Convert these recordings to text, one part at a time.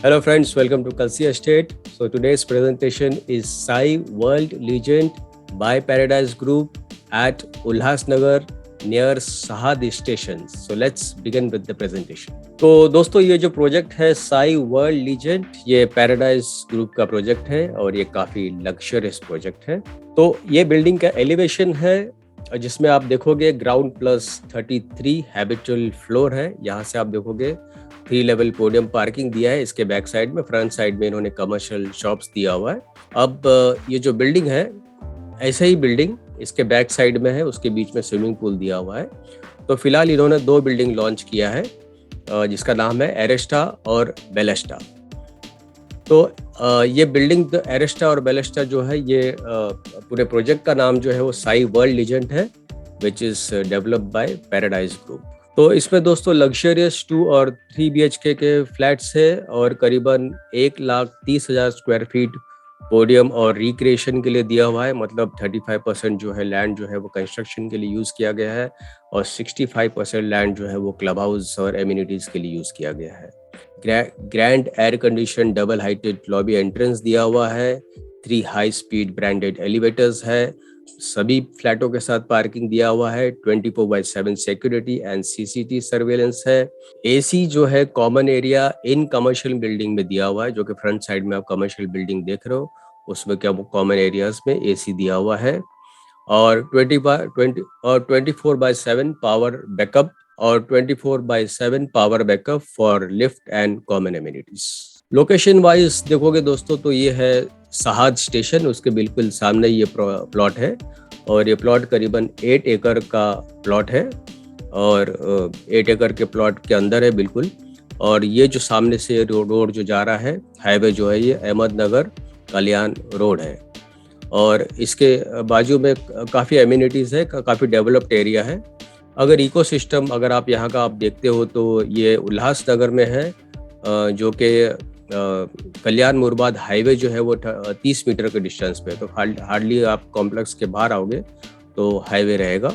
Hello friends, welcome to Kalsi Estate. So today's presentation is Sai World Legend by Paradise Group at Ulhasnagar near Sahad Station. So let's begin with the presentation. तो दोस्तों ये जो project है Sai World legend, ये paradise group का project है और ये काफी लग्जरियस प्रोजेक्ट है। तो ये बिल्डिंग का एलिवेशन है जिसमें आप देखोगे ग्राउंड प्लस 33 हैबिटल फ्लोर है। यहाँ से आप देखोगे 3 लेवल पोडियम पार्किंग दिया है। इसके बैक साइड में, फ्रंट साइड में इन्होंने कमर्शियल शॉप्स दिया हुआ है। अब ये जो बिल्डिंग है, ऐसे ही बिल्डिंग इसके बैक साइड में है, उसके बीच में स्विमिंग पूल दिया हुआ है। तो फिलहाल इन्होंने 2 बिल्डिंग लॉन्च किया है जिसका नाम है एरेस्टा और बेलेस्टा। तो ये बिल्डिंग एरेस्टा और बेलेस्टा जो है, ये पूरे प्रोजेक्ट का नाम जो है वो साई वर्ल्ड लीजेंड है, which is developed by Paradise Group. तो इसमें दोस्तों लग्जरियस 2 और 3 BHK के फ्लैट्स है और करीबन 1,30,000 स्क्वायर फीट पोडियम और रिक्रिएशन के लिए दिया हुआ है। मतलब 35% जो है लैंड जो है वो कंस्ट्रक्शन के लिए यूज किया गया है और 65% लैंड जो है वो क्लब हाउस और एमिनिटीज के लिए यूज किया गया है। Grand air condition double heighted lobby entrance दिया हुआ है। 3 हाई स्पीड ब्रांडेड एलिवेटर्स है। सभी फ्लैटों के साथ पार्किंग दिया हुआ है। 24/7 सिक्योरिटी एंड CCTV सर्वेलेंस है। AC जो है common area in commercial building में दिया हुआ है, जो कि फ्रंट साइड में आप कमर्शियल बिल्डिंग देख रहे हो, उसमें क्या कॉमन एरियाज में AC दिया हुआ है। और 24/7 पावर बैकअप और 24/7 power backup for lift and common amenities. Location wise देखोगे दोस्तों तो ये है सहाद स्टेशन, उसके बिल्कुल सामने ये प्लॉट है और ये प्लॉट करीबन 8 एकड़ का प्लॉट है और 8 एकड़ के प्लॉट के अंदर है बिल्कुल। और ये जो सामने से रोड जो जा रहा है, हाईवे जो है, ये अहमदनगर कल्याण रोड है और इसके बाजू में काफ़ी एमिनिटीज़ है, काफ़ी डेवलप्ड एरिया है। अगर इकोसिस्टम अगर आप यहाँ का आप देखते हो तो ये उल्हासनगर में है, जो कि कल्याण मुरबाद हाईवे जो है वो 30 मीटर के डिस्टेंस पे है। तो हार्डली आप कॉम्प्लेक्स के बाहर आओगे तो हाईवे रहेगा।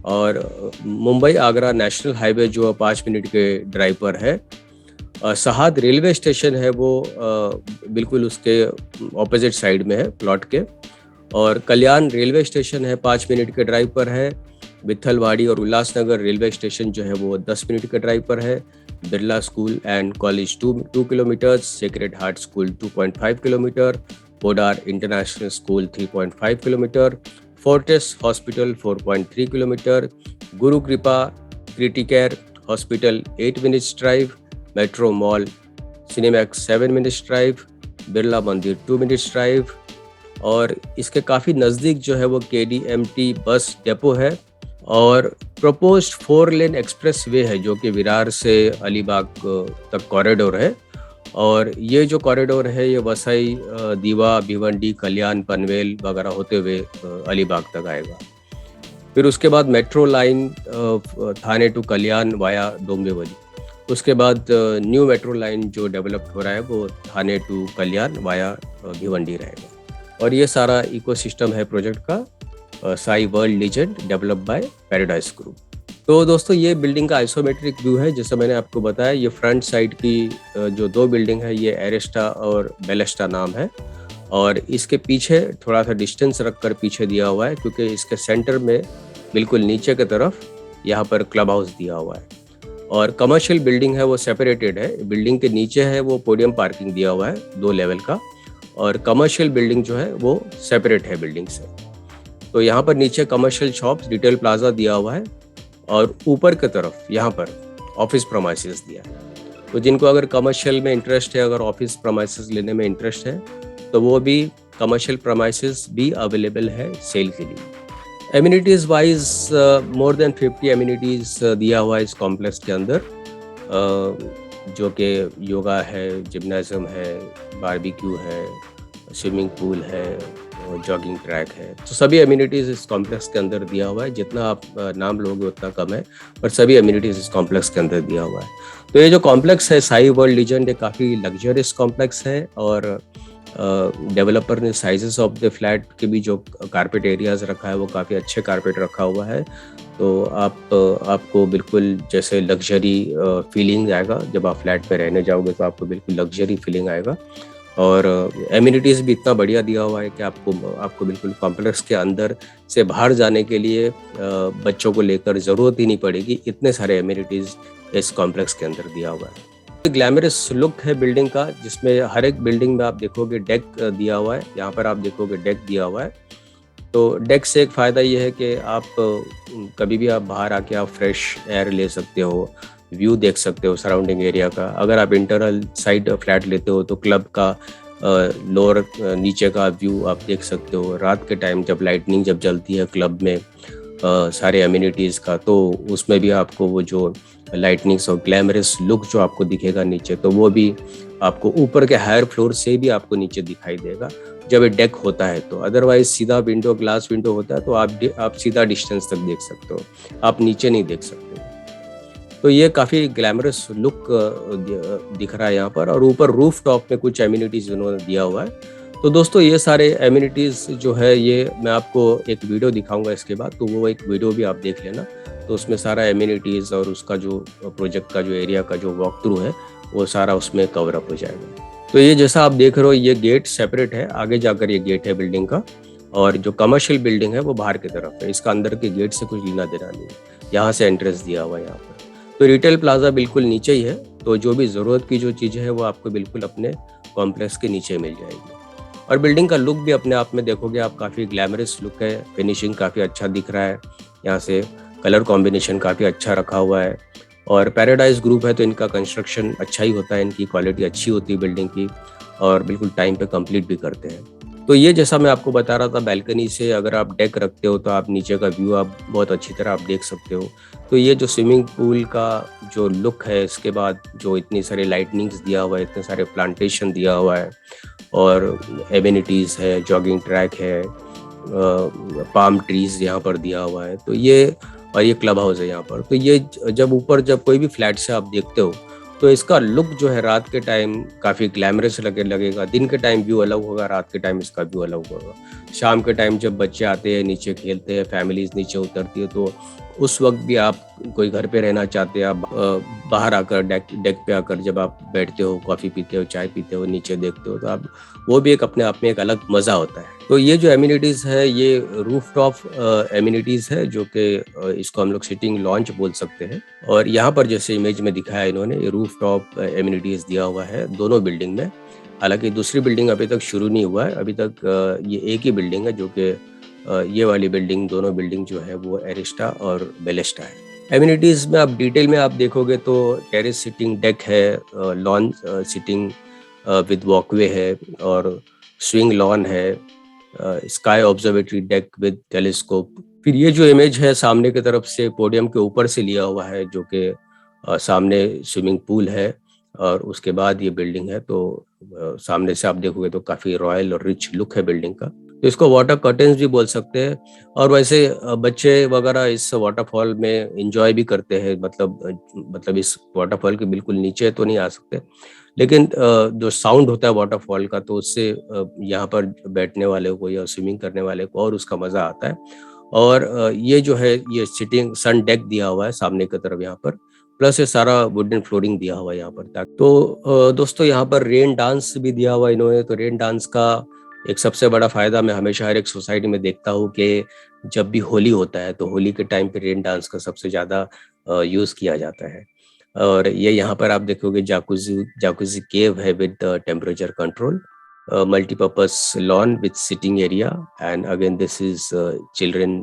और मुंबई आगरा नेशनल हाईवे जो 5 मिनट के ड्राइव पर है। सहाद रेलवे स्टेशन है वो बिल्कुल उसके ऑपोजिट साइड में है प्लॉट के। और कल्याण रेलवे स्टेशन है 5 मिनट के ड्राइव पर है। वित्थलवाड़ी और उल्लासनगर रेलवे स्टेशन जो है वो 10 मिनट के ड्राइव पर है। Birla school and college 2 kilometre, sacred heart school 2.5 kilometre, Podar international school 3.5 kilometre, Fortis hospital 4.3 kilometre, गुरु कृपा Criticare hospital 8 minutes drive, metro mall Cinemax 7 minutes drive, Birla मंदिर 2 मिनट्स ड्राइव। और इसके काफ़ी नज़दीक जो है वो KDMT बस डेपो है और प्रपोज्ड 4 लेन एक्सप्रेस वे है, जो कि विरार से अलीबाग तक कॉरिडोर है। और ये जो कॉरिडोर है ये वसई, दीवा, भिवंडी, कल्याण, पनवेल वगैरह होते हुए अलीबाग तक आएगा। फिर उसके बाद metro line Thane to Kalyan via Dombivli. उसके बाद न्यू मेट्रो लाइन जो डेवलप हो रहा है वो थाने टू कल्याण वाया भिवंडी रहेगा। और ये सारा इकोसिस्टम है प्रोजेक्ट का Sai World Legend developed by Paradise Group. तो दोस्तों ये बिल्डिंग का आइसोमेट्रिक व्यू है। जैसे मैंने आपको बताया, ये फ्रंट साइड की जो 2 बिल्डिंग है ये एरेस्टा और बेलेस्टा नाम है। और इसके पीछे थोड़ा सा डिस्टेंस रखकर पीछे दिया हुआ है, क्योंकि इसके सेंटर में बिल्कुल नीचे की तरफ यहाँ पर क्लब हाउस दिया हुआ है। और कमर्शियल बिल्डिंग है वो सेपरेटेड है। बिल्डिंग के नीचे है वो पोडियम पार्किंग दिया हुआ है 2 लेवल का, और कमर्शियल बिल्डिंग जो है वो सेपरेट है बिल्डिंग से। तो यहाँ पर नीचे कमर्शियल शॉप्स, रिटेल प्लाजा दिया हुआ है और ऊपर की तरफ यहाँ पर ऑफिस प्रोमाइसेस दिया है। तो जिनको अगर कमर्शियल में इंटरेस्ट है, अगर ऑफिस प्रोमाइसेस लेने में इंटरेस्ट है, तो वो भी कमर्शियल प्रोमाइसेस भी अवेलेबल है सेल के लिए। Amenities wise more than 50 amenities दिया हुआ है इस कॉम्प्लेक्स के अंदर, जो कि योगा है, जिम्नाजियम है, बारबेक्यू है, स्विमिंग पूल है, जॉगिंग ट्रैक है। तो सभी एमिनिटीज़ इस कॉम्प्लेक्स के अंदर दिया हुआ है। जितना आप नाम लोगे उतना कम है, पर सभी एमिनिटीज़ इस कॉम्प्लेक्स के अंदर दिया हुआ है। तो ये जो कॉम्प्लेक्स है साई वर्ल्ड लीजेंड, ये काफ़ी लग्जरियस कॉम्प्लेक्स है और डेवलपर ने साइजेस ऑफ द फ्लैट के भी जो कारपेट एरियाज रखा है वो काफ़ी अच्छे कारपेट रखा हुआ है। तो आपको बिल्कुल जैसे लग्जरी फीलिंग आएगा जब आप फ्लैट में रहने जाओगे, तो आपको बिल्कुल लग्जरी फीलिंग आएगा। और एमिनिटीज़ भी इतना बढ़िया दिया हुआ है कि आपको आपको बिल्कुल कॉम्प्लेक्स के अंदर से बाहर जाने के लिए बच्चों को लेकर ज़रूरत ही नहीं पड़ेगी, इतने सारे एमिनिटीज़ इस कॉम्प्लेक्स के अंदर दिया हुआ है। ग्लैमरस लुक है बिल्डिंग का, जिसमें हर एक बिल्डिंग में आप देखोगे डेक दिया हुआ है। यहाँ पर आप देखोगे डेक दिया हुआ है। तो डेक से एक फ़ायदा ये है कि आप कभी भी आप बाहर आके आप फ्रेश एयर ले सकते हो, व्यू देख सकते हो सराउंडिंग एरिया का। अगर आप इंटरनल साइड फ्लैट लेते हो तो क्लब का लोअर नीचे का व्यू आप देख सकते हो। रात के टाइम जब लाइटनिंग जब जलती है क्लब में सारे एमिनिटीज़ का, तो उसमें भी आपको वो जो लाइटनिंग्स और ग्लैमरस लुक जो आपको दिखेगा नीचे, तो वो भी आपको ऊपर के हायर फ्लोर से भी आपको नीचे दिखाई देगा जब ये डेक होता है। तो अदरवाइज सीधा विंडो ग्लास विंडो होता है तो आप सीधा डिस्टेंस तक देख सकते हो, आप नीचे नहीं देख सकते। तो ये काफ़ी ग्लैमरस लुक दिख रहा है यहाँ पर। और ऊपर रूफ टॉप में कुछ एमिनिटीज़ उन्होंने दिया हुआ है। तो दोस्तों ये सारे एमिनिटीज़ जो है ये मैं आपको एक वीडियो दिखाऊंगा इसके बाद, तो वो एक वीडियो भी आप देख लेना। तो उसमें सारा एमिनिटीज़ और उसका जो प्रोजेक्ट का जो एरिया का जो वॉक थ्रू है वो सारा उसमें कवर अप हो जाएगा। तो ये जैसा आप देख रहे हो ये गेट सेपरेट है, आगे जाकर ये गेट है बिल्डिंग का। और जो कमर्शियल बिल्डिंग है वो बाहर की तरफ है, इसका अंदर के गेट से कुछ लेना देना नहीं है। यहाँ से एंट्रेंस दिया हुआ है यहाँ पर। तो रिटेल प्लाजा बिल्कुल नीचे ही है, तो जो भी ज़रूरत की जो चीज़ें हैं वो आपको बिल्कुल अपने कॉम्प्लेक्स के नीचे मिल जाएगी। और बिल्डिंग का लुक भी अपने आप में देखोगे आप, काफ़ी ग्लैमरस लुक है, फिनिशिंग काफ़ी अच्छा दिख रहा है। यहाँ से कलर कॉम्बिनेशन काफ़ी अच्छा रखा हुआ है। और पैराडाइज ग्रुप है तो इनका कंस्ट्रक्शन अच्छा ही होता है, इनकी क्वालिटी अच्छी होती है बिल्डिंग की, और बिल्कुल टाइम पे कंप्लीट भी करते हैं। तो ये जैसा मैं आपको बता रहा था, बैल्कनी से अगर आप डेक रखते हो तो आप नीचे का व्यू आप बहुत अच्छी तरह आप देख सकते हो। तो ये जो स्विमिंग पूल का जो लुक है, इसके बाद जो इतनी सारे लाइटनिंग्स दिया हुआ है, इतने सारे प्लांटेशन दिया हुआ है, और एमिनिटीज़ है, जॉगिंग ट्रैक है, पाम ट्रीज यहाँ पर दिया हुआ है। तो ये और ये क्लब हाउस है यहाँ पर। तो ये जब ऊपर जब कोई भी फ्लैट से आप देखते हो तो इसका लुक जो है रात के टाइम काफ़ी ग्लैमरस लगेगा। दिन के टाइम व्यू अलग होगा, रात के टाइम इसका व्यू अलग होगा। शाम के टाइम जब बच्चे आते हैं नीचे खेलते हैं, फैमिलीज नीचे उतरती है, तो उस वक्त भी आप कोई घर पे रहना चाहते हैं, आप बाहर आकर डेक पे आकर जब आप बैठते हो, कॉफ़ी पीते हो, चाय पीते हो, नीचे देखते हो, तो आप वो भी एक अपने आप में एक अलग मज़ा होता है। तो ये जो एमिनिटीज़ है ये रूफ टॉप एमिनिटीज़ है, जो कि इसको हम लोग सिटिंग लॉन्च बोल सकते हैं। और यहाँ पर जैसे इमेज में दिखाया इन्होंने, ये रूफ टॉप एमिनिटीज़ दिया हुआ है दोनों बिल्डिंग में। हालांकि दूसरी बिल्डिंग अभी तक शुरू नहीं हुआ है, अभी तक ये एक ही बिल्डिंग है, जो कि ये वाली बिल्डिंग, दोनों बिल्डिंग जो है वो एरिस्टा और बेलेस्टा है। एमिनिटीज़ में आप डिटेल में आप देखोगे तो टेरेस सिटिंग डेक है, लॉन सिटिंग विद वॉकवे है, और स्विंग लॉन है, sky observatory deck with telescope. फिर ये जो इमेज है सामने की तरफ से पोडियम के ऊपर से लिया हुआ है, जो कि सामने स्विमिंग पूल है और उसके बाद ये बिल्डिंग है। तो सामने से आप देखोगे तो काफ़ी रॉयल और रिच लुक है बिल्डिंग का। तो इसको वाटर कर्टेन्स भी बोल सकते हैं। और वैसे बच्चे वगैरह इस वाटरफॉल में एंजॉय भी करते हैं, मतलब इस वाटरफॉल के बिल्कुल नीचे तो नहीं आ सकते, लेकिन जो साउंड होता है वाटरफॉल का, तो उससे यहाँ पर बैठने वाले को या स्विमिंग करने वाले को और उसका मज़ा आता है। और ये जो है ये सिटिंग सन डेक दिया हुआ है सामने की तरफ यहाँ पर, प्लस ये सारा वुडन फ्लोरिंग दिया हुआ है यहाँ पर। तो दोस्तों यहाँ पर रेन डांस भी दिया हुआ है इन्होंने। तो रेन डांस का एक सबसे बड़ा फायदा मैं हमेशा हर एक सोसाइटी में देखता हूँ कि जब भी होली होता है तो होली के टाइम पे रेन डांस का सबसे ज़्यादा यूज़ किया जाता है। और ये यहाँ पर आप देखोगे जाकुजी केव है with temperature control, multipurpose lawn with sitting area, and again this is children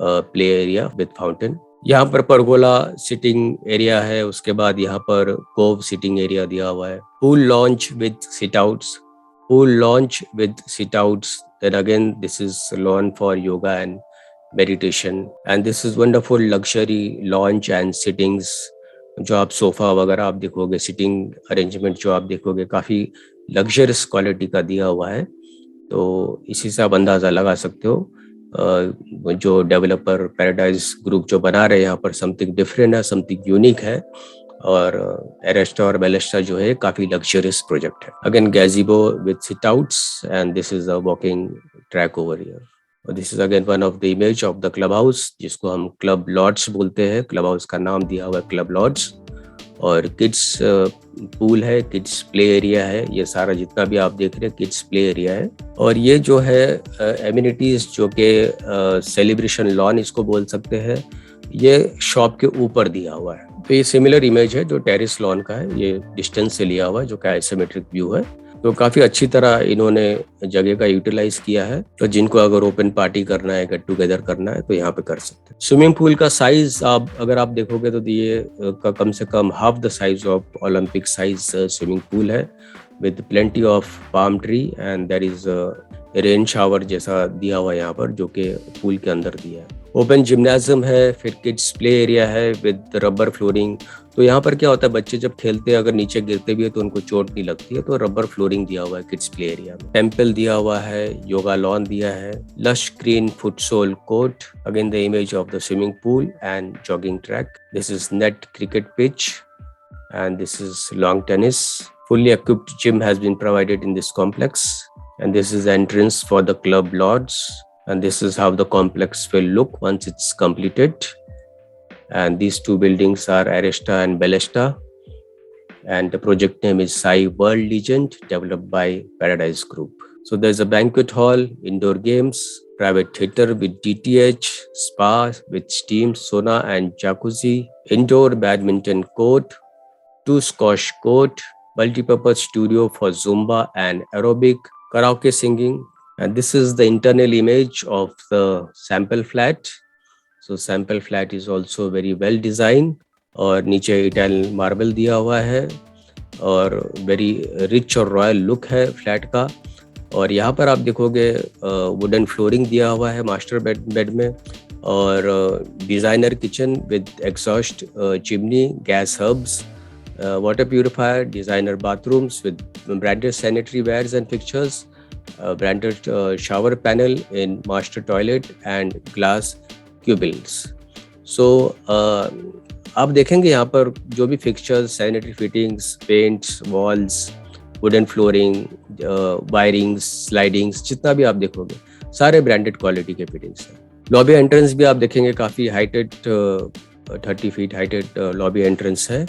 play area with fountain. यहाँ पर परगोला सिटिंग एरिया है, उसके बाद यहाँ पर कोव सिटिंग एरिया दिया हुआ है, pool launch with sit outs, pool launch with sit outs. Then again, this is lawn for yoga and meditation, and this is wonderful luxury launch and sittings। जो आप सोफा वगैरह आप देखोगे, sitting arrangement जो आप देखोगे काफ़ी लग्जरियस क्वालिटी का दिया हुआ है। तो इसी से आप अंदाज़ा लगा सकते हो जो डेवलपर पैराडाइज ग्रुप जो बना रहे हैं यहाँ पर समथिंग डिफरेंट है, समथिंग यूनिक है। और एरेस्टा और बेलेस्टा जो है काफी लग्जरियस प्रोजेक्ट है। Again gazebo with sit outs and this is a walking track over here. This is again one of the image of the club house, जिसको हम क्लब लॉड्स बोलते हैं। क्लब हाउस का नाम दिया हुआ है क्लब लॉड्स। और किड्स पूल है, किड्स प्ले एरिया है, ये सारा जितना भी आप देख रहे हैं किड्स प्ले एरिया है। और ये जो है एमिनिटीज जो कि सेलिब्रेशन लॉन इसको बोल सकते हैं, ये शॉप के ऊपर दिया हुआ है। तो ये सिमिलर इमेज है जो टेरिस लॉन का है, ये डिस्टेंस से लिया हुआ है जो कि आइसोमेट्रिक व्यू है। तो काफी अच्छी तरह इन्होंने जगह का यूटिलाइज किया है। तो जिनको अगर ओपन पार्टी करना है, गेट टुगेदर करना है, तो यहाँ पे कर सकते हैं। स्विमिंग पूल का साइज अगर आप देखोगे तो ये कम से कम half the size of Olympic size swimming pool है, with plenty of palm tree and there is rain shower जैसा दिया हुआ है यहाँ पर, जो कि पूल के अंदर दिया है। ओपन जिम्नाजियम है, फिर किड्स प्ले एरिया है विद रबर फ्लोरिंग। तो यहाँ पर क्या होता है, बच्चे जब खेलते हैं अगर नीचे गिरते भी है तो उनको चोट नहीं लगती है, तो रबर फ्लोरिंग दिया हुआ है किड्स प्ले एरिया में। टेम्पल दिया हुआ है, योगा लॉन दिया है, lush green futsal court, again the image of the swimming pool and jogging track. This is net cricket pitch and this is lawn tennis. Fully equipped gym has been provided in this complex, and this is the entrance for the club lodge, and this is how the complex will look once it's completed. And these two buildings are Aresta and Belesta, and the project name is Sai World Legend, developed by Paradise Group. So there's a banquet hall, indoor games, private theater with DTH, spa with steam sauna and jacuzzi, indoor badminton court, 2 squash court, multi-purpose studio for Zumba and aerobic, karaoke singing. And this is the internal image of the sample flat. So sample flat is also very well designed. और नीचे Italian marble दिया हुआ है और very rich और royal look है flat का। और यहाँ पर आप देखोगे वुडन फ्लोरिंग दिया हुआ है मास्टर बेड में, और designer kitchen with exhaust chimney, gas hubs, water purifier, designer bathrooms with branded sanitary wares and fixtures, branded shower panel in master toilet and glass cubiles. So आप देखेंगे यहाँ पर जो भी fixtures, sanitary fittings, paints, walls, wooden flooring, wirings, slidings, जितना भी आप देखोगे सारे ब्रांडेड क्वालिटी के फिटिंग्स हैं। लॉबी एंट्रेंस भी आप देखेंगे काफ़ी heighted 30 feet heighted lobby entrance है।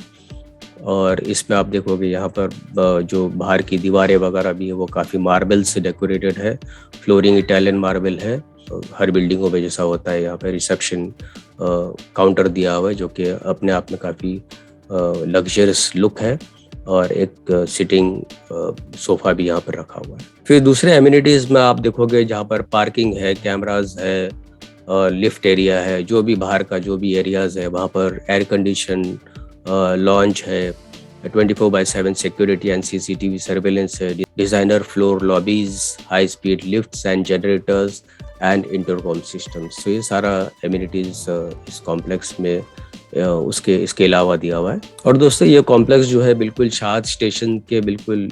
और इसमें आप देखोगे यहाँ पर जो बाहर की दीवारें वगैरह भी है वो काफ़ी मार्बल से डेकोरेटेड है। फ्लोरिंग इटालियन मार्बल है, हर बिल्डिंगों में जैसा होता है। यहाँ पे रिसेप्शन काउंटर दिया हुआ है जो कि अपने आप में काफ़ी लग्जरियस लुक है, और एक सिटिंग सोफा भी यहाँ पर रखा हुआ है। फिर दूसरे एमिनिटीज़ में आप देखोगे जहाँ पर पार्किंग है, कैमराज है, लिफ्ट एरिया है, जो भी बाहर का जो भी एरियाज़ है वहाँ पर एयर कंडीशन लॉन्च है, 24/7 सिक्योरिटी एंड CCTV सर्वेलेंस है, designer floor lobbies, high speed lifts and generators and intercom systems. तो ये सारा एमिनिटीज इस कॉम्प्लेक्स में इसके अलावा दिया हुआ है। और दोस्तों ये कॉम्प्लेक्स जो है बिल्कुल शाद स्टेशन के बिल्कुल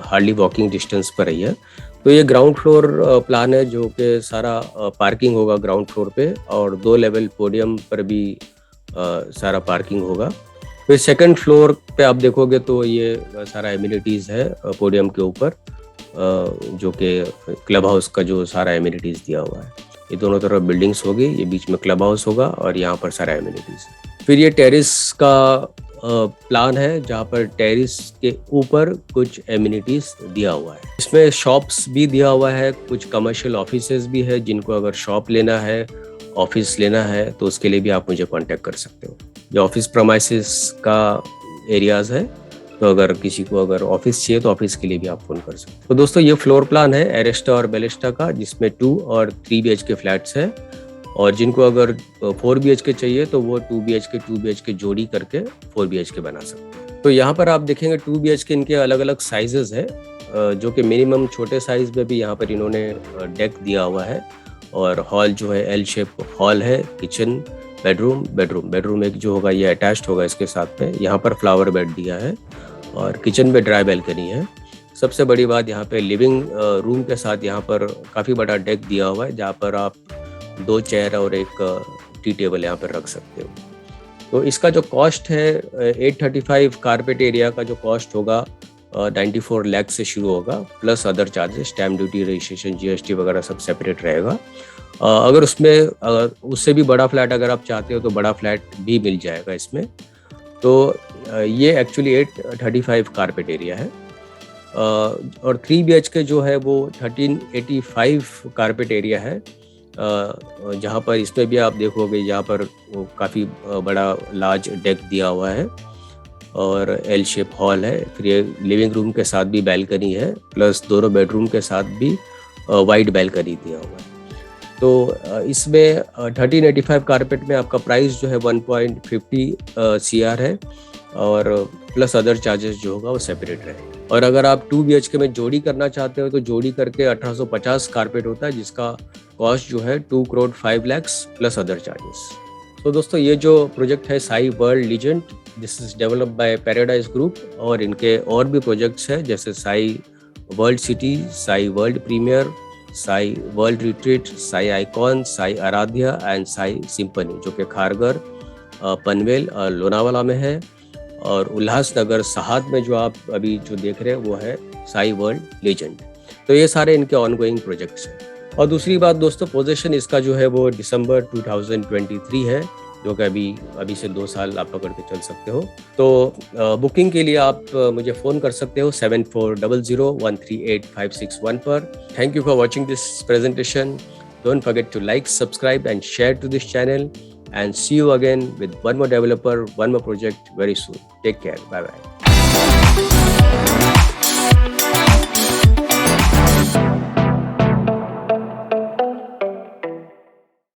हार्डली वॉकिंग डिस्टेंस पर ही है। तो ये ग्राउंड फ्लोर प्लान है जो कि सारा पार्किंग होगा ग्राउंड फ्लोर पे, और 2 लेवल पोडियम पर भी सारा पार्किंग होगा। फिर सेकंड फ्लोर पे आप देखोगे तो ये सारा एमिनिटीज़ है पोडियम के ऊपर, जो कि क्लब हाउस का जो सारा एमिनिटीज़ दिया हुआ है। ये दोनों तरफ बिल्डिंग्स होगी, ये बीच में क्लब हाउस होगा और यहाँ पर सारा एमिनिटीज़ है। फिर ये टेरिस का प्लान है जहाँ पर टेरिस के ऊपर कुछ एमिनिटीज़ दिया हुआ है। इसमें शॉप्स भी दिया हुआ है, कुछ कमर्शियल ऑफिसेज भी है। जिनको अगर शॉप लेना है, ऑफिस लेना है, तो उसके लिए भी आप मुझे कांटेक्ट कर सकते हो। ये ऑफिस प्रमाइसेस का एरियाज है, तो अगर किसी को अगर ऑफिस चाहिए तो ऑफिस के लिए भी आप फोन कर सकते हो। तो दोस्तों ये फ्लोर प्लान है एरेस्टा और बेलेस्टा का, जिसमें 2 और 3 BHK फ्लैट्स है। और जिनको अगर 4 BHK चाहिए तो वो 2 BHK जोड़ी करके 4 BHK बना सकते हैं। तो यहाँ पर आप देखेंगे 2 BHK इनके अलग अलग साइजेस है, जो कि मिनिमम छोटे साइज में भी यहाँ पर इन्होंने डेक दिया हुआ है। और हॉल जो है L शेप हॉल है, किचन, बेडरूम एक जो होगा ये अटैच्ड होगा इसके साथ में। यहाँ पर फ्लावर बेड दिया है और किचन में ड्राई बैल्कनी है। सबसे बड़ी बात यहाँ पे लिविंग रूम के साथ यहाँ पर काफ़ी बड़ा डेक दिया हुआ है, जहाँ पर आप 2 चेयर और एक टी टेबल यहाँ पर रख सकते हो। तो इसका जो कॉस्ट है 835 कारपेट एरिया का जो कॉस्ट होगा 94 लाख से शुरू होगा, plus other charges, stamp duty, registration, GST वगैरह सब सेपरेट रहेगा। अगर उसमें उससे भी बड़ा फ्लैट अगर आप चाहते हो तो बड़ा फ्लैट भी मिल जाएगा इसमें। तो ये एक्चुअली 835 कारपेट एरिया है और 3 BHK जो है वो 1385 कारपेट एरिया है, जहाँ पर इसमें भी आप देखोगे यहाँ पर काफ़ी बड़ा लार्ज डेक दिया हुआ है और एल शेप हॉल है। फिर ये लिविंग रूम के साथ भी बैल्कनी है, प्लस दोनों बेडरूम के साथ भी वाइड बैल्कनी दिया हुआ है। तो इसमें 1385 कारपेट में आपका प्राइस जो है 1.50 CR है और प्लस अदर चार्जेस जो होगा वो सेपरेट रहेगा। और अगर आप 2 BHK में जोड़ी करना चाहते हो तो जोड़ी करके 1850 कारपेट होता है, जिसका कॉस्ट जो है 2 crore 5 lakh plus other charges. तो दोस्तों ये जो प्रोजेक्ट है Sai World Legend, this is developed by Paradise Group, और इनके और भी प्रोजेक्ट्स हैं जैसे Sai World City, Sai World Premier, Sai World Retreat, Sai Icon, Sai Aaradhya and Sai Symphony, जो कि खारगर, पनवेल और लोनावाला में है, और उल्लासनगर सहाद में जो आप अभी जो देख रहे हैं वो है साई वर्ल्ड लीजेंड। तो ये सारे इनके ऑनगोइंग प्रोजेक्ट्स हैं। और दूसरी बात दोस्तों, पोजीशन इसका जो है वो दिसंबर 2023 है, जो कि अभी से 2 साल आप पकड़ के चल सकते हो। तो बुकिंग के लिए आप मुझे फ़ोन कर सकते हो 7400138561 पर। Thank you for watching this presentation. Don't forget to like, subscribe and share to this channel, and see you again with one more developer, one more project very soon. Take care. Bye bye.